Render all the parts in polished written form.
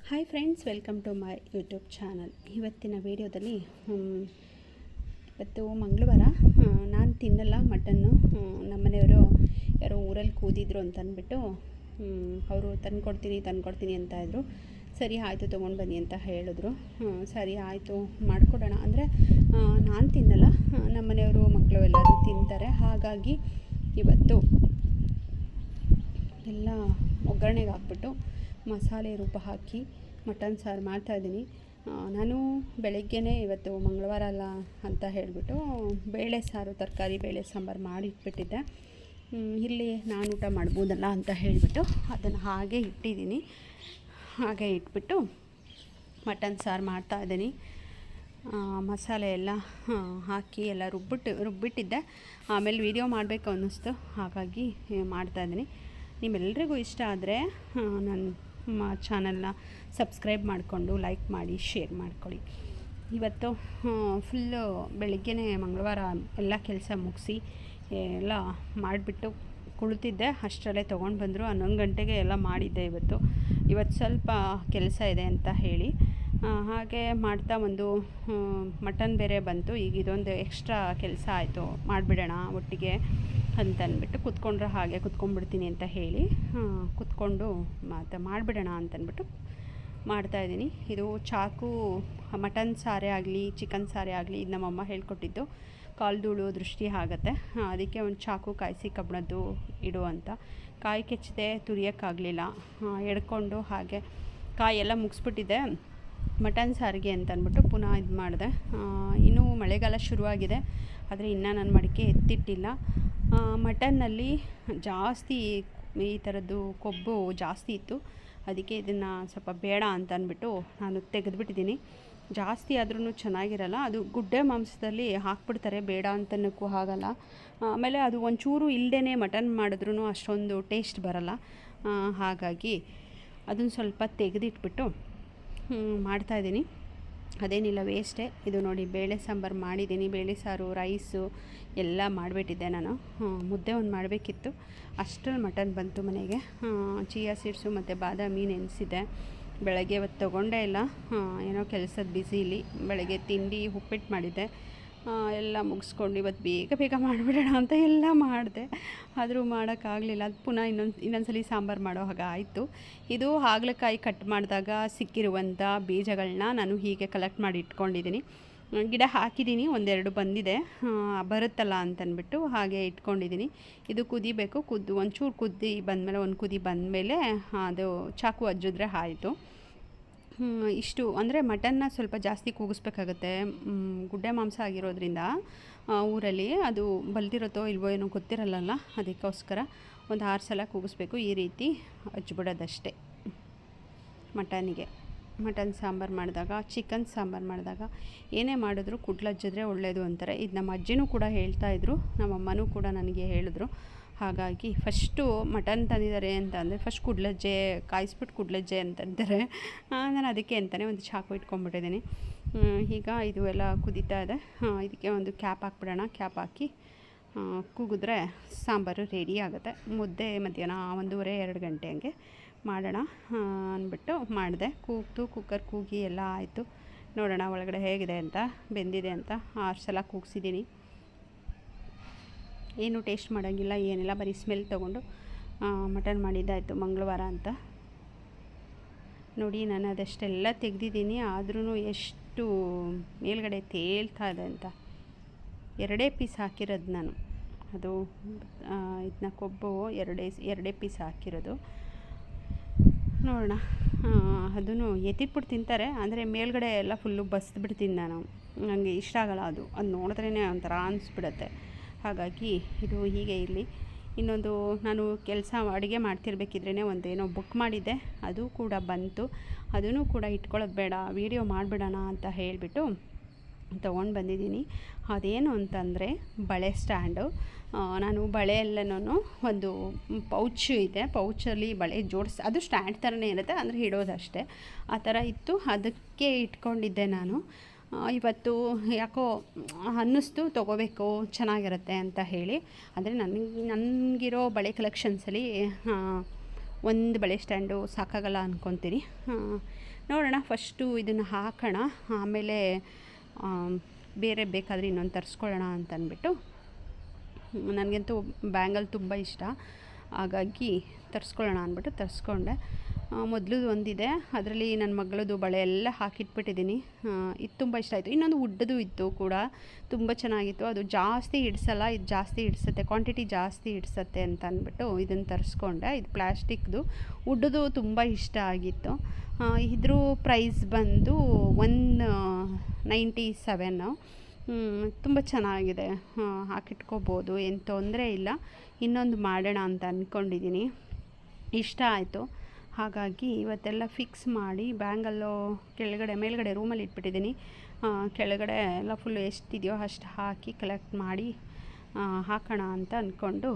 Hi friends, welcome to my YouTube channel. ಇವತ್ತಿನ ವಿಡಿಯೋದಲ್ಲಿ ಇವತ್ತು ಮಂಗಳವಾರ ನಾನು ತಿನ್ನಲ್ಲ ಮಟನ್ನು. ನಮ್ಮನೆಯವರು ಯಾರೋ ಊರಲ್ಲಿ ಕೂದಿದ್ರು ಅಂತ ಅಂದ್ಬಿಟ್ಟು ಅವರು ತಂದ್ಕೊಡ್ತೀನಿ ಅಂತ ಇದ್ದರು. ಸರಿ ಆಯಿತು, ತೊಗೊಂಡು ಬನ್ನಿ ಅಂತ ಹೇಳಿದ್ರು. ಸರಿ ಆಯಿತು ಮಾಡಿಕೊಡೋಣ ಅಂದರೆ ನಾನು ತಿನ್ನಲ್ಲ, ನಮ್ಮನೆಯವರು ಮಕ್ಕಳು ಎಲ್ಲರೂ ತಿಂತಾರೆ. ಹಾಗಾಗಿ ಇವತ್ತು ಎಲ್ಲ ಒಗ್ಗರಣೆಗೆ ಹಾಕ್ಬಿಟ್ಟು ಮಸಾಲೆ ರೂಪ ಹಾಕಿ ಮಟನ್ ಸಾರು ಮಾಡ್ತಾಯಿದ್ದೀನಿ. ನಾನು ಬೆಳಗ್ಗೆನೇ ಇವತ್ತು ಮಂಗಳವಾರ ಅಲ್ಲ ಅಂತ ಹೇಳಿಬಿಟ್ಟು ಬೇಳೆ ಸಾರು, ತರಕಾರಿ ಬೇಳೆ ಸಾಂಬಾರು ಮಾಡಿಟ್ಬಿಟ್ಟಿದ್ದೆ. ಇಲ್ಲಿ ನಾನು ಊಟ ಮಾಡ್ಬೋದಲ್ಲ ಅಂತ ಹೇಳಿಬಿಟ್ಟು ಅದನ್ನು ಹಾಗೆ ಇಟ್ಟಿದ್ದೀನಿ. ಹಾಗೆ ಇಟ್ಬಿಟ್ಟು ಮಟನ್ ಸಾರು ಮಾಡ್ತಾಯಿದ್ದೀನಿ. ಮಸಾಲೆ ಎಲ್ಲ ಹಾಕಿ ಎಲ್ಲ ರುಬ್ಬಿಟ್ಟಿದ್ದೆ. ಆಮೇಲೆ ವೀಡಿಯೋ ಮಾಡಬೇಕು ಅನ್ನಿಸ್ತು, ಹಾಗಾಗಿ ಮಾಡ್ತಾಯಿದ್ದೀನಿ. ನಿಮ್ಮೆಲ್ಲರಿಗೂ ಇಷ್ಟ ಆದರೆ ನನ್ನ ಚಾನಲ್ನ ಸಬ್ಸ್ಕ್ರೈಬ್ ಮಾಡಿಕೊಂಡು ಲೈಕ್ ಮಾಡಿ, ಶೇರ್ ಮಾಡ್ಕೊಳ್ಳಿ. ಇವತ್ತು ಫುಲ್ಲು ಬೆಳಗ್ಗೆನೇ ಮಂಗಳವಾರ ಎಲ್ಲ ಕೆಲಸ ಮುಗಿಸಿ ಎಲ್ಲ ಮಾಡಿಬಿಟ್ಟು ಕುಳಿತಿದ್ದೆ. ಅಷ್ಟರಲ್ಲೇ ತೊಗೊಂಡು ಬಂದರು. 11 ಗಂಟೆಗೆ ಎಲ್ಲ ಮಾಡಿದ್ದೆ. ಇವತ್ತು ಸ್ವಲ್ಪ ಕೆಲಸ ಇದೆ ಅಂತ ಹೇಳಿ ಹಾಗೆ ಮಾಡ್ತಾ ಒಂದು ಮಟನ್ ಬೇರೆ ಬಂತು. ಈಗ ಇದೊಂದು ಎಕ್ಸ್ಟ್ರಾ ಕೆಲಸ ಆಯಿತು, ಮಾಡಿಬಿಡೋಣ ಒಟ್ಟಿಗೆ ಅಂತ ಅಂದ್ಬಿಟ್ಟು ಹಾಗೆ ಕುತ್ಕೊಂಡ್ಬಿಡ್ತೀನಿ ಅಂತ ಹೇಳಿ ಕುತ್ಕೊಂಡು ಮತ್ತು ಮಾಡಿಬಿಡೋಣ ಅಂತಂದ್ಬಿಟ್ಟು ಮಾಡ್ತಾಯಿದ್ದೀನಿ. ಇದು ಚಾಕು, ಮಟನ್ ಸಾರೇ ಆಗಲಿ ಚಿಕನ್ ಸಾರೇ ಆಗಲಿ ಇದು ನಮ್ಮಮ್ಮ ಹೇಳ್ಕೊಟ್ಟಿದ್ದು. ಕಾಲು ಧೂಳು ದೃಷ್ಟಿ ಆಗುತ್ತೆ, ಅದಕ್ಕೆ ಒಂದು ಚಾಕು ಕಾಯಿಸಿ ಕಬ್ಬಣದ್ದು ಇಡು ಅಂತ. ಕಾಯಿ ಕೆಚ್ಚದೆ ತುರಿಯೋಕ್ಕಾಗಲಿಲ್ಲ, ಎಡ್ಕೊಂಡು ಹಾಗೆ ಕಾಯೆಲ್ಲ ಮುಗಿಸ್ಬಿಟ್ಟಿದ್ದೆ ಮಟನ್ ಸಾರಿಗೆ ಅಂತ ಅಂದ್ಬಿಟ್ಟು ಪುನಃ ಇದು ಮಾಡಿದೆ. ಇನ್ನೂ ಮಳೆಗಾಲ ಶುರುವಾಗಿದೆ, ಆದರೆ ಇನ್ನೂ ನಾನು ಮಡಿಕೆ ಎತ್ತಿಟ್ಟಿಲ್ಲ. ಮಟನ್ನಲ್ಲಿ ಜಾಸ್ತಿ ಈ ಥರದ್ದು ಕೊಬ್ಬು ಜಾಸ್ತಿ ಇತ್ತು, ಅದಕ್ಕೆ ಇದನ್ನು ಸ್ವಲ್ಪ ಬೇಡ ಅಂತ ಅಂದ್ಬಿಟ್ಟು ನಾನು ತೆಗೆದುಬಿಟ್ಟಿದ್ದೀನಿ. ಜಾಸ್ತಿ ಆದ್ರೂ ಚೆನ್ನಾಗಿರಲ್ಲ, ಅದು ಗುಡ್ಡೆ ಮಾಂಸದಲ್ಲಿ ಹಾಕ್ಬಿಡ್ತಾರೆ, ಬೇಡ ಅಂತನಕ್ಕೂ ಆಗಲ್ಲ. ಆಮೇಲೆ ಅದು ಒಂಚೂರು ಇಲ್ಲದೇ ಮಟನ್ ಮಾಡಿದ್ರೂ ಅಷ್ಟೊಂದು ಟೇಸ್ಟ್ ಬರಲ್ಲ. ಹಾಗಾಗಿ ಅದನ್ನು ಸ್ವಲ್ಪ ತೆಗೆದಿಟ್ಬಿಟ್ಟು ಮಾಡ್ತಾಯಿದ್ದೀನಿ. ಅದೇನಿಲ್ಲ, ವೇಸ್ಟೇ. ಇದು ನೋಡಿ, ಬೇಳೆ ಸಾಂಬಾರು ಮಾಡಿದ್ದೀನಿ. ಬೇಳೆ ಸಾರು, ರೈಸು ಎಲ್ಲ ಮಾಡಿಬಿಟ್ಟಿದ್ದೆ ನಾನು. ಮುದ್ದೆ ಒಂದು ಮಾಡಬೇಕಿತ್ತು, ಅಷ್ಟರಲ್ಲಿ ಮಟನ್ ಬಂತು ಮನೆಗೆ. ಚಿಯಾ ಸೀಡ್ಸು ಮತ್ತು ಬಾದಾಮಿ ನೆನೆಸಿದೆ. ಬೆಳಗ್ಗೆ ಇವತ್ತು ತೊಗೊಂಡೇ ಇಲ್ಲ, ಏನೋ ಕೆಲಸದ ಬ್ಯುಸಿಲಿ. ಬೆಳಗ್ಗೆ ತಿಂಡಿ ಉಪ್ಪಿಟ್ಟು ಮಾಡಿದ್ದೆ, ಎಲ್ಲ ಮುಗಿಸ್ಕೊಂಡು ಇವತ್ತು ಬೇಗ ಮಾಡಿಬಿಡೋಣ ಅಂತ ಎಲ್ಲ ಮಾಡಿದೆ. ಆದರೂ ಮಾಡೋಕ್ಕಾಗಲಿಲ್ಲ. ಅದು ಪುನಃ ಇನ್ನೊಂದ್ಸಲಿ ಸಾಂಬಾರು ಮಾಡೋ ಹಾಗೆ ಆಯಿತು. ಇದು ಹಾಗಲಕಾಯಿ ಕಟ್ ಮಾಡಿದಾಗ ಸಿಕ್ಕಿರುವಂಥ ಬೀಜಗಳನ್ನ ನಾನು ಹೀಗೆ ಕಲೆಕ್ಟ್ ಮಾಡಿ ಇಟ್ಕೊಂಡಿದ್ದೀನಿ. ಗಿಡ ಹಾಕಿದ್ದೀನಿ, ಒಂದೆರಡು ಬಂದಿದೆ, ಬರುತ್ತಲ್ಲ ಅಂತಂದ್ಬಿಟ್ಟು ಹಾಗೆ ಇಟ್ಕೊಂಡಿದ್ದೀನಿ. ಇದು ಕುದಿಬೇಕು. ಒಂಚೂರು ಕುದಿ ಬಂದಮೇಲೆ, ಒಂದು ಕುದಿ ಬಂದಮೇಲೆ ಅದು ಚಾಕು ಅಜ್ಜಿದ್ರೆ ಆಯಿತು. ಇಷ್ಟು ಅಂದರೆ ಮಟನ್ನ ಸ್ವಲ್ಪ ಜಾಸ್ತಿ ಕೂಗಿಸ್ಬೇಕಾಗತ್ತೆ. ಗುಡ್ಡೆ ಮಾಂಸ ಆಗಿರೋದ್ರಿಂದ ಊರಲ್ಲಿ ಅದು ಬಲ್ದಿರುತ್ತೋ ಇಲ್ವೋ ಏನೋ ಗೊತ್ತಿರಲ್ಲ, ಅದಕ್ಕೋಸ್ಕರ ಒಂದು 6 ಸಲ ಕೂಗಿಸ್ಬೇಕು. ಈ ರೀತಿ ಹಚ್ಬಿಡೋದಷ್ಟೇ. ಮಟನ್ ಸಾಂಬಾರು ಮಾಡಿದಾಗ, ಚಿಕನ್ ಸಾಂಬಾರು ಮಾಡಿದಾಗ ಏನೇ ಮಾಡಿದ್ರು ಕುಡ್ಲಜ್ಜಿದ್ರೆ ಒಳ್ಳೆಯದು ಅಂತಾರೆ. ಇದು ನಮ್ಮ ಅಜ್ಜಿನೂ ಕೂಡ ಹೇಳ್ತಾಯಿದ್ರು, ನಮ್ಮಮ್ಮನೂ ಕೂಡ ನನಗೆ ಹೇಳಿದ್ರು. ಹಾಗಾಗಿ ಫಸ್ಟು ಮಟನ್ ತಂದಿದ್ದಾರೆ ಅಂತ ಅಂದರೆ ಫಸ್ಟ್ ಕುಡ್ಲಜ್ಜೆ ಕಾಯಿಸ್ಬಿಟ್ಟು ಕುಡ್ಲಜ್ಜೆ ಅಂತಂತಾರೆ. ನಾನು ಅದಕ್ಕೆ ಅಂತಲೇ ಒಂದು ಚಾಕು ಇಟ್ಕೊಂಡ್ಬಿಟ್ಟಿದ್ದೀನಿ. ಈಗ ಇದು ಎಲ್ಲ ಕುದೀತಾ ಇದೆ. ಇದಕ್ಕೆ ಒಂದು ಕ್ಯಾಪ್ ಹಾಕ್ಬಿಡೋಣ. ಕ್ಯಾಪ್ ಹಾಕಿ ಕೂಗಿದ್ರೆ ಸಾಂಬಾರು ರೆಡಿ ಆಗುತ್ತೆ. ಮುದ್ದೆ ಮಧ್ಯಾಹ್ನ 1:30-2 ಗಂಟೆ ಹಂಗೆ ಮಾಡೋಣ ಅಂದ್ಬಿಟ್ಟು ಮಾಡಿದೆ. ಕುಕ್ಕರ್ ಕೂಗಿ ಎಲ್ಲ ಆಯಿತು. ನೋಡೋಣ ಒಳಗಡೆ ಹೇಗಿದೆ ಅಂತ, ಬೆಂದಿದೆ ಅಂತ. 6 ಸಲ ಕೂಗಿಸಿದ್ದೀನಿ. ಏನು ಟೇಸ್ಟ್ ಮಾಡೋಂಗಿಲ್ಲ, ಏನಿಲ್ಲ, ಬರೀ ಸ್ಮೆಲ್ ತೊಗೊಂಡು ಮಟನ್ ಮಾಡಿದ್ದಾಯಿತು ಮಂಗಳವಾರ ಅಂತ. ನೋಡಿ, ನಾನು ಅದಷ್ಟೆಲ್ಲ ತೆಗೆದಿದ್ದೀನಿ, ಆದ್ರೂ ಎಷ್ಟು ಮೇಲ್ಗಡೆ ತೇಲ್ತಾ ಇದೆ ಅಂತ. 2 ಪೀಸ್ ಹಾಕಿರೋದು ನಾನು. ಅದು ಇದನ್ನ ಕೊಬ್ಬು ಎರಡೇ ಪೀಸ್ ಹಾಕಿರೋದು. ನೋಡೋಣ, ಅದನ್ನು ಎತ್ತಿಟ್ಬಿಟ್ಟು ತಿಂತಾರೆ, ಅಂದರೆ ಮೇಲ್ಗಡೆ ಎಲ್ಲ ಫುಲ್ಲು ಬಸ್ಬಿಡ್ತೀನಿ ನಾನು. ನನಗೆ ಇಷ್ಟ ಆಗಲ್ಲ ಅದು ನೋಡಿದ್ರೇ ಒಂಥರ ಅನಿಸ್ಬಿಡುತ್ತೆ. ಹಾಗಾಗಿ ಇದು ಹೀಗೆ ಇರಲಿ. ಇನ್ನೊಂದು, ನಾನು ಅಡುಗೆ ಮಾಡ್ತಿರ್ಬೇಕಿದ್ರೇ ಒಂದೇನೋ ಬುಕ್ ಮಾಡಿದ್ದೆ, ಅದು ಕೂಡ ಬಂತು. ಅದನ್ನು ಕೂಡ ಇಟ್ಕೊಳ್ಳೋದು ಬೇಡ, ವೀಡಿಯೋ ಮಾಡಿಬಿಡೋಣ ಅಂತ ಹೇಳಿಬಿಟ್ಟು ತೊಗೊಂಡು ಬಂದಿದ್ದೀನಿ. ಅದೇನು ಅಂತಂದರೆ ಬಳೆ ಸ್ಟ್ಯಾಂಡು. ನಾನು ಬಳೆ ಎಲ್ಲನೂ ಒಂದು ಪೌಚ್ ಇದೆ, ಪೌಚಲ್ಲಿ ಬಳೆ ಅದು ಸ್ಟ್ಯಾಂಡ್ ಥರನೇ ಇರುತ್ತೆ, ಅಂದರೆ ಇಡೋದಷ್ಟೇ. ಆ ಥರ ಇತ್ತು, ಅದಕ್ಕೆ ಇಟ್ಕೊಂಡಿದ್ದೆ ನಾನು. ಇವತ್ತು ಯಾಕೋ ಅನ್ನಿಸ್ತು ತೊಗೋಬೇಕು, ಚೆನ್ನಾಗಿರುತ್ತೆ ಅಂತ ಹೇಳಿ. ಅಂದರೆ ನನಗಿರೋ ಬಳೆ ಕಲೆಕ್ಷನ್ಸಲ್ಲಿ ಒಂದು ಬಳೆ ಸ್ಟ್ಯಾಂಡು ಸಾಕಾಗಲ್ಲ ಅಂದ್ಕೊತೀನಿ. ನೋಡೋಣ, ಫಸ್ಟು ಇದನ್ನು ಹಾಕೋಣ, ಆಮೇಲೆ ಬೇರೆ ಬೇಕಾದರೆ ಇನ್ನೊಂದು ತರಿಸ್ಕೊಳ್ಳೋಣ ಅಂತ ಅಂದ್ಬಿಟ್ಟು. ನನಗಂತೂ ಬ್ಯಾಂಗಲ್ ತುಂಬ ಇಷ್ಟ, ಹಾಗಾಗಿ ತರಿಸ್ಕೊಳ್ಳೋಣ ಅಂದ್ಬಿಟ್ಟು ತರಿಸ್ಕೊಂಡೆ. ಮೊದಲು ಒಂದಿದೆ, ಅದರಲ್ಲಿ ನನ್ನ ಮಗಳದು ಬಳೆ ಎಲ್ಲ ಹಾಕಿಟ್ಬಿಟ್ಟಿದ್ದೀನಿ. ಇದು ತುಂಬ ಇಷ್ಟ ಆಯಿತು. ಇನ್ನೊಂದು ಉಡ್ಡದು ಇತ್ತು ಕೂಡ, ತುಂಬ ಚೆನ್ನಾಗಿತ್ತು. ಅದು ಜಾಸ್ತಿ ಹಿಡ್ಸಲ್ಲ, ಇದು ಜಾಸ್ತಿ ಹಿಡ್ಸತ್ತೆ, ಕ್ವಾಂಟಿಟಿ ಜಾಸ್ತಿ ಹಿಡ್ಸತ್ತೆ ಅಂತ ಅಂದ್ಬಿಟ್ಟು ಇದನ್ನು ತರಿಸ್ಕೊಂಡೆ. ಇದು ಪ್ಲ್ಯಾಸ್ಟಿಕ್ದು, ಉಡ್ಡದು ತುಂಬ ಇಷ್ಟ ಆಗಿತ್ತು. ಇದ್ರ ಪ್ರೈಸ್ ಬಂದು 197. ತುಂಬ ಚೆನ್ನಾಗಿದೆ, ಹಾಕಿಟ್ಕೋಬೋದು, ಏನು ತೊಂದರೆ ಇಲ್ಲ. ಇನ್ನೊಂದು ಮಾಡೋಣ ಅಂತ ಅಂದ್ಕೊಂಡಿದ್ದೀನಿ, ಇಷ್ಟ ಆಯಿತು. ಹಾಗಾಗಿ ಇವತ್ತೆಲ್ಲ ಫಿಕ್ಸ್ ಮಾಡಿ ಬ್ಯಾಂಗಲ್ಲು ಕೆಳಗಡೆ ಮೇಲ್ಗಡೆ ರೂಮಲ್ಲಿ ಇಟ್ಬಿಟ್ಟಿದ್ದೀನಿ. ಕೆಳಗಡೆ ಎಲ್ಲ ಫುಲ್ಲು ಎಷ್ಟಿದೆಯೋ ಅಷ್ಟು ಹಾಕಿ ಕಲೆಕ್ಟ್ ಮಾಡಿ ಹಾಕೋಣ ಅಂತ ಅಂದ್ಕೊಂಡು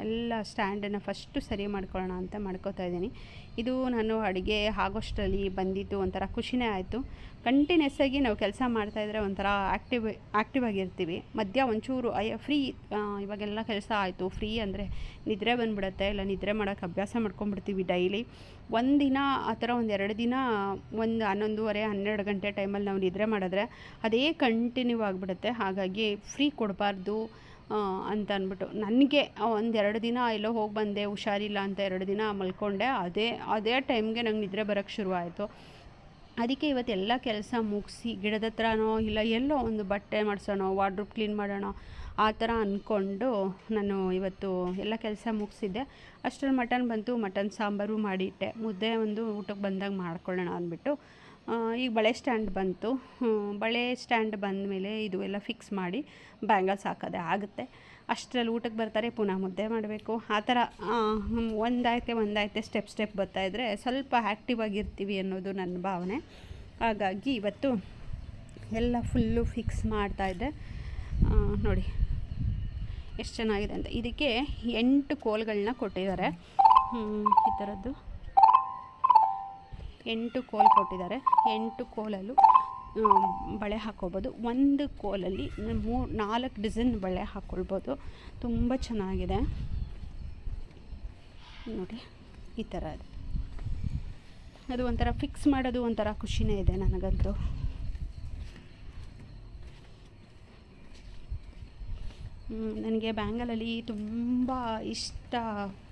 ಎಲ್ಲ ಸ್ಟ್ಯಾಂಡನ್ನು ಫಸ್ಟು ಸರಿ ಮಾಡ್ಕೊಳ್ಳೋಣ ಅಂತ ಮಾಡ್ಕೋತಾ ಇದ್ದೀನಿ. ಇದು ನಾನು ಅಡುಗೆ ಆಗೋಷ್ಟರಲ್ಲಿ ಬಂದಿದ್ದು ಒಂಥರ ಖುಷಿನೇ ಆಯಿತು. ಕಂಟಿನ್ಯೂಸ್ ಆಗಿ ನಾವು ಕೆಲಸ ಮಾಡ್ತಾಯಿದ್ರೆ ಒಂಥರ ಆ್ಯಕ್ಟಿವ್ ಆಗಿರ್ತೀವಿ. ಮಧ್ಯ ಒಂಚೂರು ಫ್ರೀ, ಇವಾಗೆಲ್ಲ ಕೆಲಸ ಆಯಿತು, ಫ್ರೀ ಅಂದರೆ ನಿದ್ರೆ ಬಂದುಬಿಡುತ್ತೆ, ಇಲ್ಲ ನಿದ್ರೆ ಮಾಡೋಕ್ಕೆ ಅಭ್ಯಾಸ ಮಾಡ್ಕೊಂಡ್ಬಿಡ್ತೀವಿ ಡೈಲಿ. ಒಂದಿನ ಆ ಥರ 2 ದಿನ 11:30-12 ಗಂಟೆ ಟೈಮಲ್ಲಿ ನಾವು ನಿದ್ರೆ ಮಾಡಿದ್ರೆ ಅದೇ ಕಂಟಿನ್ಯೂ ಆಗಿಬಿಡುತ್ತೆ. ಹಾಗಾಗಿ ಫ್ರೀ ಕೊಡಬಾರ್ದು ಅಂತ ಅಂದ್ಬಿಟ್ಟು ನನಗೆ 1-2 ದಿನ ಎಲ್ಲೋ ಹೋಗಿ ಬಂದೆ, ಹುಷಾರಿಲ್ಲ ಅಂತ 2 ದಿನ ಮಲ್ಕೊಂಡೆ. ಅದೇ ಟೈಮ್ಗೆ ನಂಗೆ ನಿದ್ರೆ ಬರೋಕ್ಕೆ ಶುರುವಾಯಿತು. ಅದಕ್ಕೆ ಇವತ್ತೆಲ್ಲ ಕೆಲಸ ಮುಗಿಸಿ ಗಿಡದ ಹತ್ರನೋ ಇಲ್ಲ ಎಲ್ಲೋ ಒಂದು ಬಟ್ಟೆ ಮಾಡಿಸೋಣ, ವಾರ್ಡ್ರೋಬ್ ಕ್ಲೀನ್ ಮಾಡೋಣ ಆ ಥರ ಅಂದ್ಕೊಂಡು ನಾನು ಇವತ್ತು ಎಲ್ಲ ಕೆಲಸ ಮುಗಿಸಿದ್ದೆ. ಅಷ್ಟರಲ್ಲಿ ಮಟನ್ ಬಂತು, ಮಟನ್ ಸಾಂಬಾರು ಮಾಡಿಟ್ಟೆ. ಮುದ್ದೆ ಒಂದು ಊಟಕ್ಕೆ ಬಂದಾಗ ಮಾಡ್ಕೊಳ್ಳೋಣ ಅಂದ್ಬಿಟ್ಟು ಈಗ ಬಳೆ ಸ್ಟ್ಯಾಂಡ್ ಬಂತು. ಬಳೆ ಸ್ಟ್ಯಾಂಡ್ ಬಂದ ಮೇಲೆ ಇದು ಎಲ್ಲ ಫಿಕ್ಸ್ ಮಾಡಿ ಬ್ಯಾಂಗಲ್ಸ್ ಹಾಕೋದೇ ಆಗುತ್ತೆ. ಅಷ್ಟರಲ್ಲಿ ಊಟಕ್ಕೆ ಬರ್ತಾರೆ, ಪುನಃ ಮುದ್ದೆ ಮಾಡಬೇಕು. ಆ ಥರ ಒಂದಾಯ್ತೆ ಸ್ಟೆಪ್ ಬರ್ತಾಯಿದ್ರೆ ಸ್ವಲ್ಪ ಆ್ಯಕ್ಟಿವ್ ಆಗಿರ್ತೀವಿ ಅನ್ನೋದು ನನ್ನ ಭಾವನೆ. ಹಾಗಾಗಿ ಇವತ್ತು ಎಲ್ಲ ಫುಲ್ಲು ಫಿಕ್ಸ್ ಮಾಡ್ತಾಯಿದ್ದೆ. ನೋಡಿ ಎಷ್ಟು ಚೆನ್ನಾಗಿದೆ ಅಂತ. ಇದಕ್ಕೆ 8 ಕೋಲ್ಗಳನ್ನ ಕೊಟ್ಟಿದ್ದಾರೆ. ಈ ಥರದ್ದು 8 ಕೋಲ್ ಕೊಟ್ಟಿದ್ದಾರೆ. 8 ಕೋಲಲ್ಲೂ ಬಳೆ ಹಾಕ್ಕೋಬೋದು. ಒಂದು ಕೋಲಲ್ಲಿ 4 ಡಜನ್ ಬಳೆ ಹಾಕ್ಕೊಳ್ಬೋದು. ತುಂಬ ಚೆನ್ನಾಗಿದೆ ನೋಡಿ, ಈ ಥರ ಅದು ಒಂಥರ ಫಿಕ್ಸ್ ಮಾಡೋದು ಒಂಥರ ಖುಷಿನೇ ಇದೆ ನನಗಂತೂ. ನನಗೆ ಬ್ಯಾಂಗಲಲ್ಲಿ ತುಂಬ ಇಷ್ಟ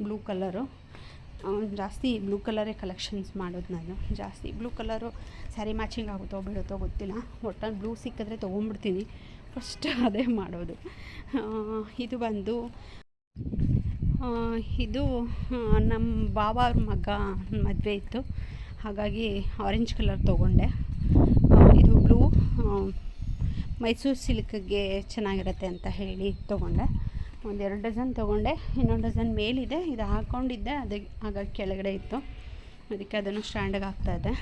ಬ್ಲೂ ಕಲರು. ಜಾಸ್ತಿ ಬ್ಲೂ ಕಲರೇ ಕಲೆಕ್ಷನ್ಸ್ ಮಾಡೋದು ನಾನು. ಜಾಸ್ತಿ ಬ್ಲೂ ಕಲರು ಸ್ಯಾರಿ ಮ್ಯಾಚಿಂಗ್ ಆಗುತ್ತೋ ಬಿಡುತ್ತೋ ಗೊತ್ತಿಲ್ಲ, ಒಟ್ಟಲ್ಲಿ ಬ್ಲೂ ಸಿಕ್ಕಿದ್ರೆ ತೊಗೊಂಡ್ಬಿಡ್ತೀನಿ, ಫಸ್ಟ್ ಅದೇ ಮಾಡೋದು. ಇದು ಬಂದು ಇದು ನಮ್ಮ ಬಾವ ಅವ್ರ ಮಗ ಮದುವೆ ಇತ್ತು, ಹಾಗಾಗಿ ಆರೆಂಜ್ ಕಲರ್ ತೊಗೊಂಡೆ. ಇದು ಬ್ಲೂ ಮೈಸೂರು ಸಿಲ್ಕ್ಗೆ ಚೆನ್ನಾಗಿರುತ್ತೆ ಅಂತ ಹೇಳಿ ತೊಗೊಂಡೆ. 1-2 ಡಜನ್ ತೊಗೊಂಡೆ, ಇನ್ನೊಂದು ಡಜನ್ ಮೇಲಿದೆ. ಇದು ಹಾಕ್ಕೊಂಡಿದ್ದೆ, ಹಾಗಾಗಿ ಕೆಳಗಡೆ ಇತ್ತು, ಅದಕ್ಕೆ ಅದನ್ನು ಸ್ಟ್ಯಾಂಡಿಗೆ ಹಾಕ್ತಾಯಿದ್ದೆ.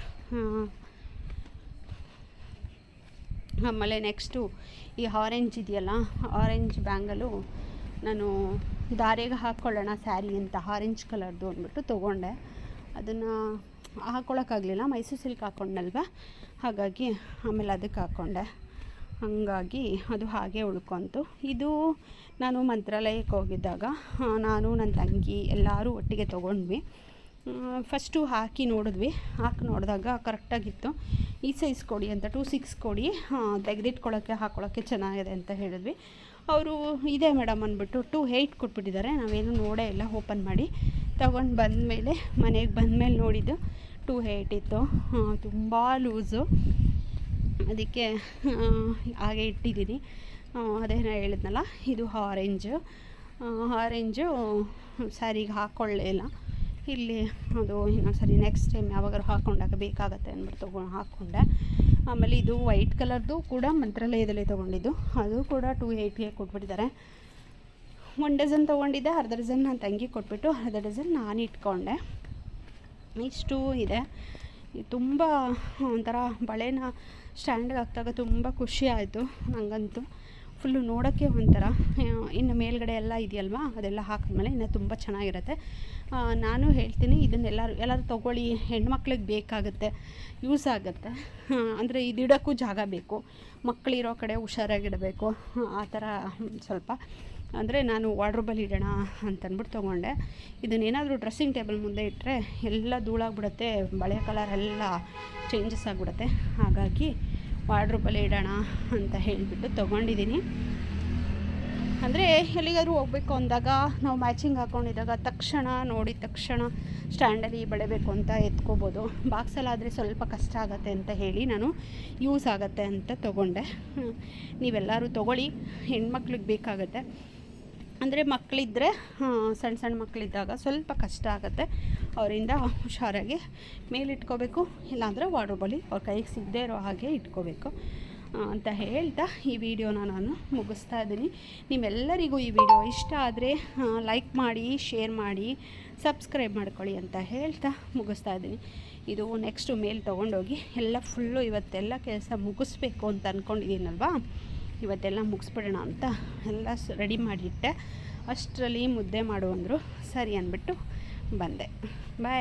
ಆಮೇಲೆ ನೆಕ್ಸ್ಟು ಈ ಆರೆಂಜ್ ಇದೆಯಲ್ಲ, ಆರೆಂಜ್ ಬ್ಯಾಂಗಲು ನಾನು ದಾರೆಗೆ ಹಾಕ್ಕೊಳ್ಳೋಣ ಸ್ಯಾರಿ ಅಂತ ಆರೆಂಜ್ ಕಲರ್ದು ಅಂದ್ಬಿಟ್ಟು ತೊಗೊಂಡೆ. ಅದನ್ನು ಹಾಕ್ಕೊಳ್ಳೋಕ್ಕಾಗಲಿಲ್ಲ, ಮೈಸೂರು ಸಿಲ್ಕ್ ಹಾಕ್ಕೊಂಡಲ್ವ, ಹಾಗಾಗಿ ಆಮೇಲೆ ಅದಕ್ಕೆ ಹಾಕ್ಕೊಂಡೆ. ಹಾಗಾಗಿ ಅದು ಹಾಗೆ ಉಳ್ಕೊಂತು. ಇದು ನಾನು ಮಂತ್ರಾಲಯಕ್ಕೆ ಹೋಗಿದ್ದಾಗ ನಾನು ನನ್ನ ತಂಗಿ ಎಲ್ಲರೂ ಒಟ್ಟಿಗೆ ತೊಗೊಂಡ್ವಿ. ಫಸ್ಟು ಹಾಕಿ ನೋಡಿದಾಗ ಕರೆಕ್ಟಾಗಿತ್ತು. ಈ ಸೈಜ್ ಕೊಡಿ ಅಂತ 2-6 ಕೊಡಿ, ತೆಗೆದಿಟ್ಕೊಳ್ಳೋಕ್ಕೆ ಹಾಕ್ಕೊಳ್ಳೋಕ್ಕೆ ಚೆನ್ನಾಗಿದೆ ಅಂತ ಹೇಳಿದ್ವಿ. ಅವರು ಇದೆ ಮೇಡಮ್ ಅಂದ್ಬಿಟ್ಟು 2-8 ಕೊಟ್ಬಿಟ್ಟಿದ್ದಾರೆ. ನಾವೇನು ನೋಡೇ ಇಲ್ಲ, ಓಪನ್ ಮಾಡಿ ತೊಗೊಂಡು ಬಂದಮೇಲೆ ಮನೆಗೆ ಬಂದಮೇಲೆ ನೋಡಿದ್ದು 2-8 ಇತ್ತು. ತುಂಬ ಲೂಸು, ಅದಕ್ಕೆ ಹಾಗೆ ಇಟ್ಟಿದ್ದೀನಿ. ಅದೇ ನಾನು ಹೇಳಿದ್ನಲ್ಲ, ಇದು ಆರೆಂಜು ಸ್ಯಾರಿಗೆ ಹಾಕ್ಕೊಳ್ಳೇ ಇಲ್ಲ. ಇಲ್ಲಿ ಅದು ಇನ್ನೊಂದು ಸರಿ ನೆಕ್ಸ್ಟ್ ಟೈಮ್ ಯಾವಾಗಾರು ಹಾಕ್ಕೊಂಡಾಗ ಬೇಕಾಗತ್ತೆ ಅಂದ್ಬಿಟ್ಟು ಹಾಕ್ಕೊಂಡೆ. ಆಮೇಲೆ ಇದು ವೈಟ್ ಕಲರ್ದು ಕೂಡ ಮಂತ್ರಾಲಯದಲ್ಲೇ ತೊಗೊಂಡಿದ್ದು, ಅದು ಕೂಡ 2-8ಗೆ ಕೊಟ್ಬಿಟ್ಟಿದ್ದಾರೆ. 1 ಡಜನ್ ತೊಗೊಂಡಿದ್ದೆ, ಅರ್ಧ ಡಜನ್ ನಾನು ತಂಗಿ ಕೊಟ್ಬಿಟ್ಟು ಅರ್ಧ ಡಜನ್ ನಾನು ಇಟ್ಕೊಂಡೆ. ಇಷ್ಟು ಇದೆ. ತುಂಬ ಒಂಥರ ಬಳೆನ ಸ್ಟ್ಯಾಂಡಿಗೆ ಹಾಕಿದಾಗ ತುಂಬ ಖುಷಿ ಆಯಿತು ನನಗಂತೂ. ಫುಲ್ಲು ನೋಡೋಕ್ಕೆ ಒಂಥರ, ಇನ್ನು ಮೇಲ್ಗಡೆ ಎಲ್ಲ ಇದೆಯಲ್ವ, ಅದೆಲ್ಲ ಹಾಕಿದ್ಮೇಲೆ ಇನ್ನೂ ತುಂಬ ಚೆನ್ನಾಗಿರುತ್ತೆ. ನಾನು ಹೇಳ್ತೀನಿ, ಎಲ್ಲರೂ ತೊಗೊಳ್ಳಿ, ಹೆಣ್ಮಕ್ಳಿಗೆ ಬೇಕಾಗುತ್ತೆ, ಯೂಸ್ ಆಗುತ್ತೆ. ಅಂದರೆ ಇದಿಡೋಕ್ಕೂ ಜಾಗ ಬೇಕು, ಮಕ್ಕಳಿರೋ ಕಡೆ ಹುಷಾರಾಗಿಡಬೇಕು, ಆ ಥರ ಸ್ವಲ್ಪ ಅಂದರೆ ನಾನು ವಾರ್ಡ್ರೋಬಲ್ಲಿ ಇಡೋಣ ಅಂತಂದ್ಬಿಟ್ಟು ತೊಗೊಂಡೆ. ಇದನ್ನೇನಾದರೂ ಡ್ರೆಸ್ಸಿಂಗ್ ಟೇಬಲ್ ಮುಂದೆ ಇಟ್ಟರೆ ಎಲ್ಲ ಧೂಳಾಗ್ಬಿಡುತ್ತೆ, ಬಳೆ ಕಲರೆಲ್ಲ ಚೇಂಜಸ್ ಆಗಿಬಿಡುತ್ತೆ. ಹಾಗಾಗಿ ವಾರ್ಡ್ರೋಬಲ್ಲಿ ಇಡೋಣ ಅಂತ ಹೇಳಿಬಿಟ್ಟು ತೊಗೊಂಡಿದ್ದೀನಿ. ಅಂದರೆ ಎಲ್ಲಿಗಾದ್ರೂ ಹೋಗ್ಬೇಕು ಅಂದಾಗ ನಾವು ಮ್ಯಾಚಿಂಗ್ ಹಾಕ್ಕೊಂಡಿದ್ದಾಗ ತಕ್ಷಣ ನೋಡಿದ ತಕ್ಷಣ ಸ್ಟ್ಯಾಂಡಲ್ಲಿ ಬಳೆ ಬೇಕು ಅಂತ ಎತ್ಕೋಬೋದು. ಬಾಕ್ಸಲ್ಲಾದರೆ ಸ್ವಲ್ಪ ಕಷ್ಟ ಆಗುತ್ತೆ ಅಂತ ಹೇಳಿ ನಾನು ಯೂಸ್ ಆಗುತ್ತೆ ಅಂತ ತೊಗೊಂಡೆ. ನೀವೆಲ್ಲರೂ ತೊಗೊಳ್ಳಿ, ಹೆಣ್ಮಕ್ಳಿಗೆ ಬೇಕಾಗತ್ತೆ. ಅಂದರೆ ಮಕ್ಕಳಿದ್ದರೆ ಸಣ್ಣ ಸಣ್ಣ ಮಕ್ಕಳಿದ್ದಾಗ ಸ್ವಲ್ಪ ಕಷ್ಟ ಆಗುತ್ತೆ, ಅವರಿಂದ ಹುಷಾರಾಗಿ ಮೇಲಿಟ್ಕೋಬೇಕು, ಇಲ್ಲಾಂದರೆ ವಾರ್ಡ್ರೋಬಲ್ಲಿ ಅವ್ರ ಕೈಗೆ ಸಿಗದೇ ಇರೋ ಹಾಗೆ ಇಟ್ಕೋಬೇಕು ಅಂತ ಹೇಳ್ತಾ ಈ ವಿಡಿಯೋನ ನಾನು ಮುಗಿಸ್ತಾ ಇದ್ದೀನಿ. ನಿಮ್ಮೆಲ್ಲರಿಗೂ ಈ ವಿಡಿಯೋ ಇಷ್ಟ ಆದರೆ ಲೈಕ್ ಮಾಡಿ, ಶೇರ್ ಮಾಡಿ, ಸಬ್ಸ್ಕ್ರೈಬ್ ಮಾಡ್ಕೊಳ್ಳಿ ಅಂತ ಹೇಳ್ತಾ ಮುಗಿಸ್ತಾ ಇದ್ದೀನಿ. ಇದು ನೆಕ್ಸ್ಟು ಮೇಲ್ ತೊಗೊಂಡೋಗಿ ಎಲ್ಲ ಫುಲ್ಲು ಇವತ್ತೆಲ್ಲ ಕೆಲಸ ಮುಗಿಸ್ಬೇಕು ಅಂತ ಅಂದ್ಕೊಂಡಿದ್ದೀನಲ್ವಾ, ಇವತ್ತೆಲ್ಲ ಮುಗಿಸ್ಬಿಡೋಣ ಅಂತ ಎಲ್ಲ ರೆಡಿ ಮಾಡಿಟ್ಟೆ. ಅಷ್ಟರಲ್ಲಿ ಮುದ್ದೆ ಮಾಡು ಅಂದರು, ಸರಿ ಅಂದ್ಬಿಟ್ಟು ಬಂದೆ. ಬಾಯ್.